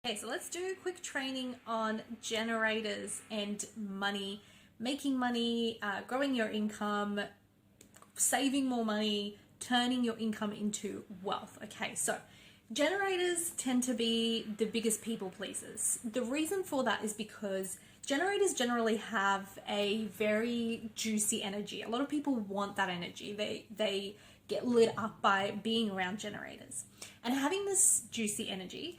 Okay, so let's do a quick training on generators and money, making money, growing your income, saving more money, turning your income into wealth. Okay, so generators tend to be the biggest people pleasers. The reason for that is because generators generally have a very juicy energy. A lot of people want that energy. They get lit up by being around generators. And having this juicy energy,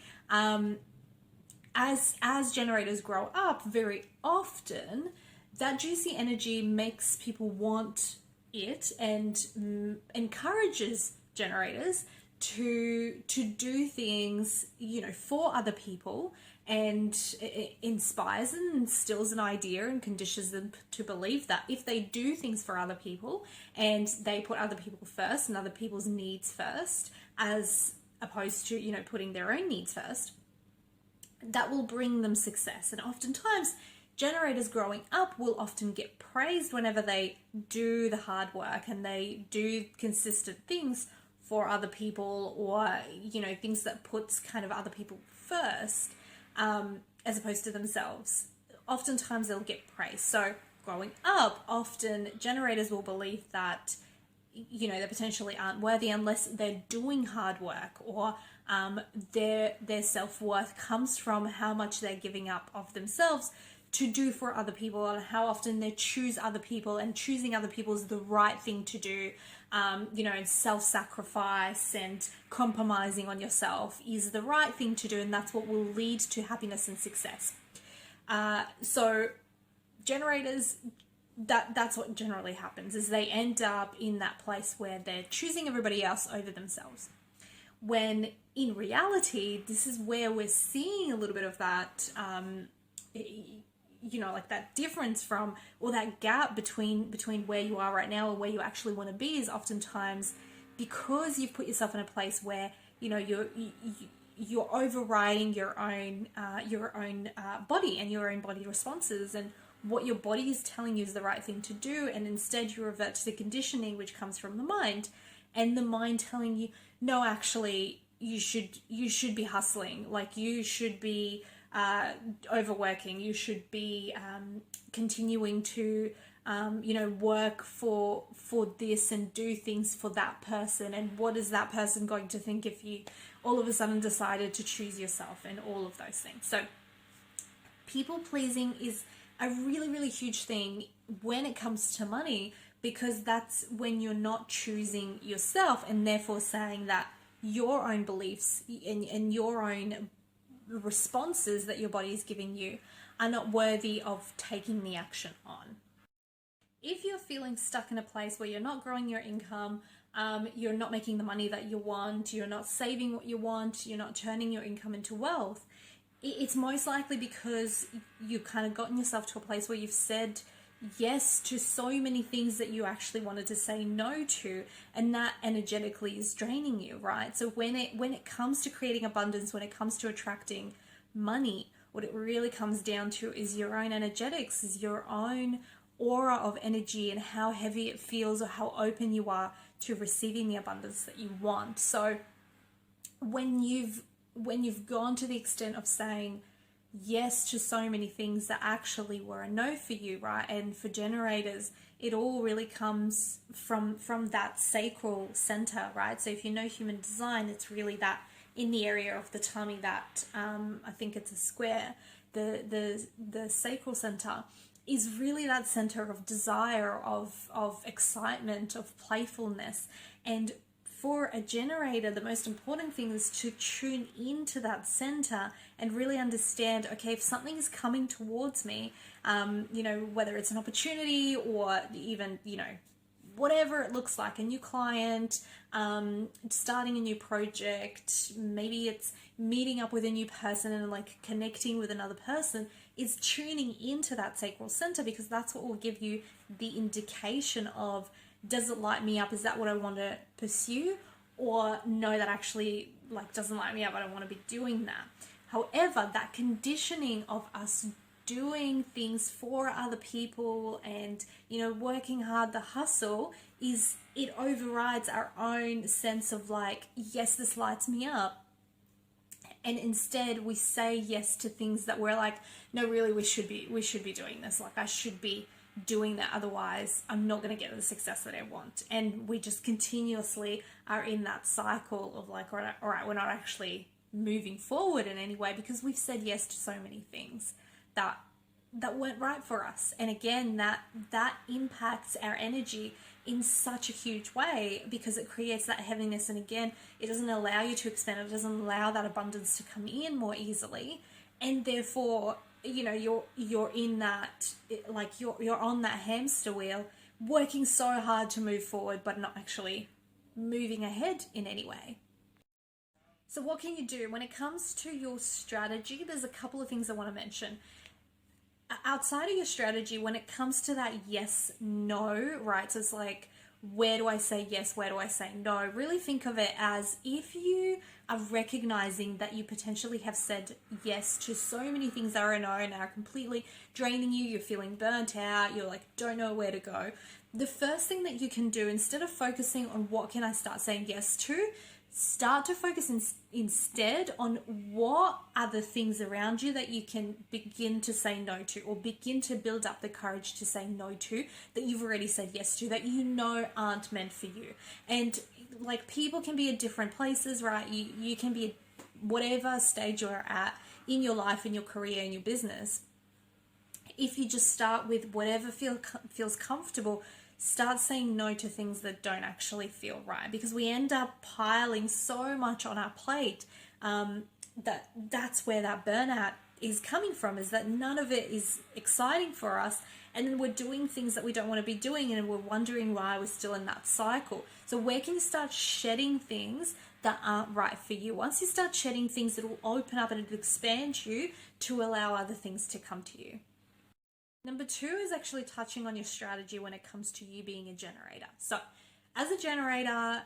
as generators grow up, very often that juicy energy makes people want it and encourages generators to do things, for other people, and it inspires and instills an idea and conditions them to believe that if they do things for other people and they put other people first and other people's needs first, as opposed to putting their own needs first, that will bring them success. And oftentimes generators growing up will often get praised whenever they do the hard work and they do consistent things for other people, or things that puts kind of other people first, as opposed to themselves. Oftentimes they'll get praised. So growing up, often generators will believe that they potentially aren't worthy unless they're doing hard work, or their self-worth comes from how much they're giving up of themselves to do for other people, and how often they choose other people, and choosing other people is the right thing to do. And self-sacrifice and compromising on yourself is the right thing to do, and that's what will lead to happiness and success. So generators, that's what generally happens, is they end up in that place where they're choosing everybody else over themselves, when in reality this is where we're seeing a little bit of that like that difference from, or that gap between where you are right now and where you actually want to be, is oftentimes because you've put yourself in a place where you're overriding your own body and your own body responses, and what your body is telling you is the right thing to do, and instead you revert to the conditioning which comes from the mind, and the mind telling you, no, actually you should be hustling, like you should be overworking, you should be continuing to work for this and do things for that person, and what is that person going to think if you all of a sudden decided to choose yourself, and all of those things. So people pleasing is a really, really huge thing when it comes to money, because that's when you're not choosing yourself, and therefore saying that your own beliefs and your own responses that your body is giving you are not worthy of taking the action on. If you're feeling stuck in a place where you're not growing your income, you're not making the money that you want, you're not saving what you want, you're not turning your income into wealth, it's most likely because you've kind of gotten yourself to a place where you've said yes to so many things that you actually wanted to say no to, and that energetically is draining you, right? So when it comes to creating abundance, when it comes to attracting money, what it really comes down to is your own energetics, is your own aura of energy, and how heavy it feels, or how open you are to receiving the abundance that you want. So when you've gone to the extent of saying yes to so many things that actually were a no for you, right? And for generators, it all really comes from that sacral center, right? So if you know human design, it's really that in the area of the tummy, that I think it's a square, the sacral center is really that center of desire, of excitement, of playfulness. And for a generator, the most important thing is to tune into that center and really understand, okay, if something is coming towards me, whether it's an opportunity, or even, whatever it looks like, a new client, starting a new project, maybe it's meeting up with a new person and like connecting with another person, is tuning into that sacral center, because that's what will give you the indication of, does it light me up? Is that what I want to pursue? Or no, that actually doesn't light me up. I don't want to be doing that. However, that conditioning of us doing things for other people and, working hard, the hustle, it overrides our own sense of yes, this lights me up. And instead we say yes to things that we're like, no, really, we should be doing this. Like, I should be doing that, otherwise I'm not going to get the success that I want. And we just continuously are in that cycle of like, all right, we're not actually moving forward in any way because we've said yes to so many things that weren't right for us. And again, that impacts our energy in such a huge way because it creates that heaviness. And again, it doesn't allow you to expand. It doesn't allow that abundance to come in more easily. And therefore, you know, you're in that, like you're on that hamster wheel, working so hard to move forward, but not actually moving ahead in any way. So what can you do when it comes to your strategy? There's a couple of things I want to mention. Outside of your strategy, when it comes to that yes, no, right? So it's like, where do I say yes? Where do I say no? Really think of it as if you are recognizing that you potentially have said yes to so many things that are a no and are completely draining you. You're feeling burnt out. You're like, don't know where to go. The first thing that you can do, instead of focusing on what can I start saying yes to, start to focus instead on what are the things around you that you can begin to say no to, or begin to build up the courage to say no to, that you've already said yes to, that you know aren't meant for you. And like, people can be at different places, right? You can be at whatever stage you're at in your life, in your career, in your business. If you just start with whatever feels comfortable, start saying no to things that don't actually feel right, because we end up piling so much on our plate that's where that burnout is coming from, is that none of it is exciting for us, and then we're doing things that we don't want to be doing, and we're wondering why we're still in that cycle. So where can you start shedding things that aren't right for you? Once you start shedding things, it will open up and it'll expand you to allow other things to come to you. Number 2 is actually touching on your strategy when it comes to you being a generator. So as a generator,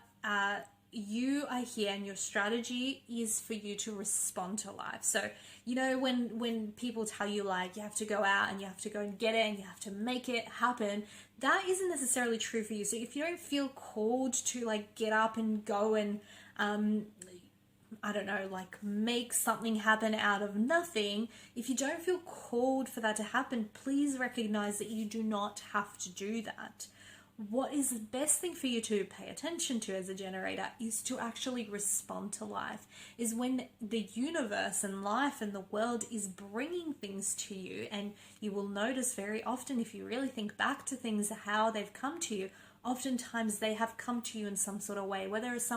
you are here and your strategy is for you to respond to life. So, you know, when people tell you like you have to go out and you have to go and get it and you have to make it happen, that isn't necessarily true for you. So if you don't feel called to like get up and go and I don't know, like make something happen out of nothing, if you don't feel called for that to happen, please recognize that you do not have to do that. What is the best thing for you to pay attention to as a generator is to actually respond to life, is when the universe and life and the world is bringing things to you. And you will notice very often, if you really think back to things, how they've come to you, oftentimes they have come to you in some sort of way, whether it's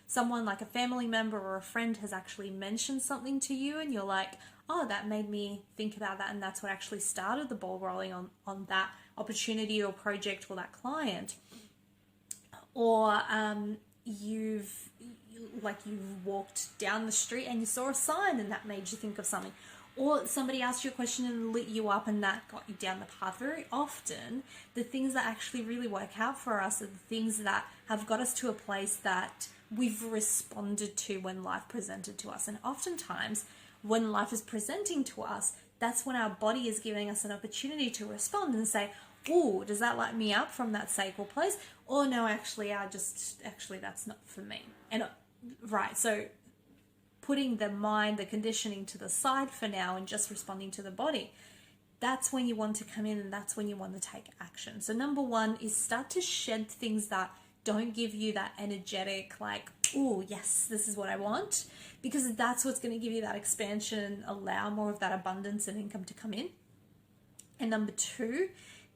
someone like a family member or a friend has actually mentioned something to you and you're like, oh, that made me think about that, and that's what actually started the ball rolling on that opportunity or project or that client. Or you've walked down the street and you saw a sign and that made you think of something. Or somebody asked you a question and lit you up and that got you down the path. Very often, the things that actually really work out for us are the things that have got us to a place that we've responded to when life presented to us. And oftentimes, when life is presenting to us, that's when our body is giving us an opportunity to respond and say, oh, does that light me up from that sacral place? Or no, actually, that's not for me. And right, so putting the mind, the conditioning to the side for now and just responding to the body, that's when you want to come in and that's when you want to take action. So number 1 is start to shed things that don't give you that energetic, like, oh, yes, this is what I want, because that's what's going to give you that expansion, allow more of that abundance and income to come in. And number 2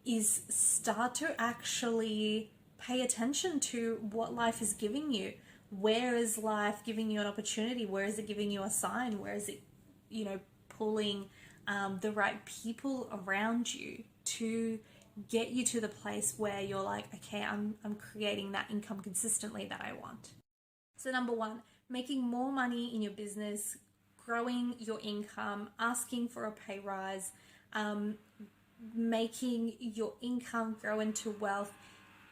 is start to actually pay attention to what life is giving you. Where is life giving you an opportunity? Where is it giving you a sign? Where is it, pulling the right people around you to get you to the place where you're like, okay, I'm creating that income consistently that I want. So number 1, making more money in your business, growing your income, asking for a pay rise, making your income grow into wealth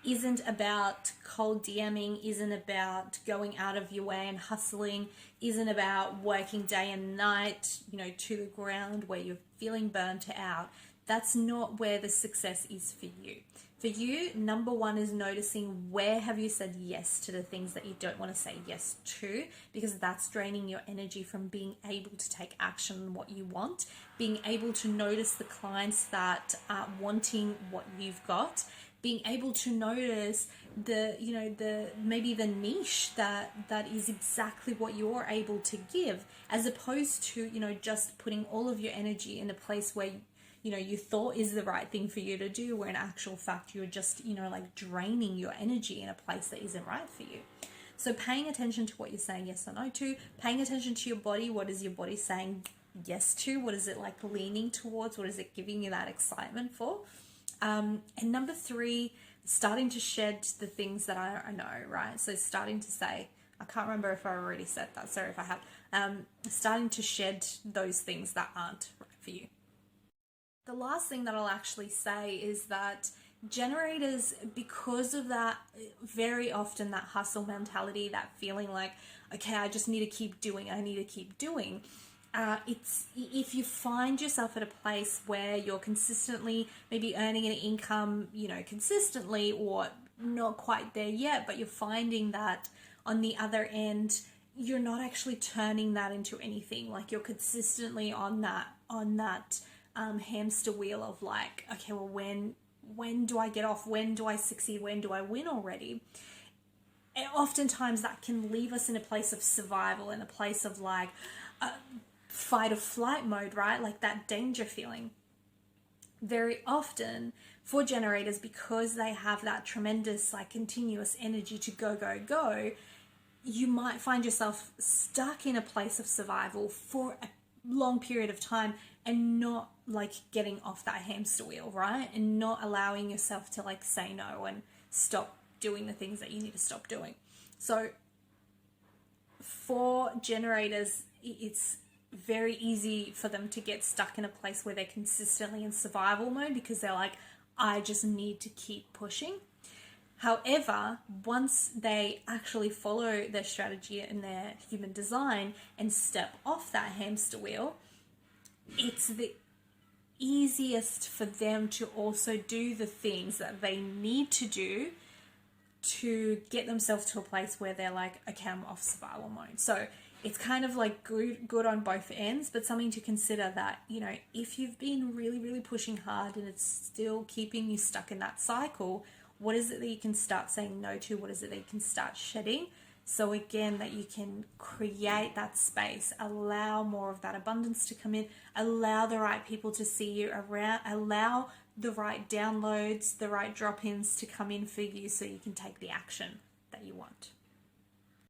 isn't about cold DMing, isn't about going out of your way and hustling, isn't about working day and night, to the ground where you're feeling burnt out. That's not where the success is for you. For you, number one is noticing where have you said yes to the things that you don't want to say yes to, because that's draining your energy from being able to take action on what you want, being able to notice the clients that are wanting what you've got, being able to notice the maybe the niche that is exactly what you're able to give, as opposed to just putting all of your energy in a place where you thought is the right thing for you to do, where in actual fact you're just like draining your energy in a place that isn't right for you. So paying attention to what you're saying yes or no to, paying attention to your body. What is your body saying yes to? What is it like leaning towards? What is it giving you that excitement for? And number three, starting to shed the things that I know, right? So starting to say, I can't remember if I already said that, sorry if I have, starting to shed those things that aren't right for you. The last thing that I'll actually say is that generators, because of that, very often that hustle mentality, that feeling like, okay, I just need to keep doing, I need to keep doing. It's if you find yourself at a place where you're consistently maybe earning an income, consistently, or not quite there yet, but you're finding that on the other end, you're not actually turning that into anything. Like you're consistently on that hamster wheel of like, okay, well, when do I get off? When do I succeed? When do I win already? And oftentimes that can leave us in a place of survival, in a place of like fight or flight mode, right? Like that danger feeling. Very often for generators, because they have that tremendous like continuous energy to go, you might find yourself stuck in a place of survival for a long period of time and not like getting off that hamster wheel, right? And not allowing yourself to like say no and stop doing the things that you need to stop doing. So for generators, it's very easy for them to get stuck in a place where they're consistently in survival mode because they're like, I just need to keep pushing. However, once they actually follow their strategy and their human design and step off that hamster wheel, it's the easiest for them to also do the things that they need to do to get themselves to a place where they're like, okay, I'm off survival mode. So it's kind of like good on both ends, but something to consider that, if you've been really, really pushing hard and it's still keeping you stuck in that cycle, what is it that you can start saying no to? What is it that you can start shedding? So again, that you can create that space, allow more of that abundance to come in, allow the right people to see you around, allow the right downloads, the right drop-ins to come in for you so you can take the action that you want.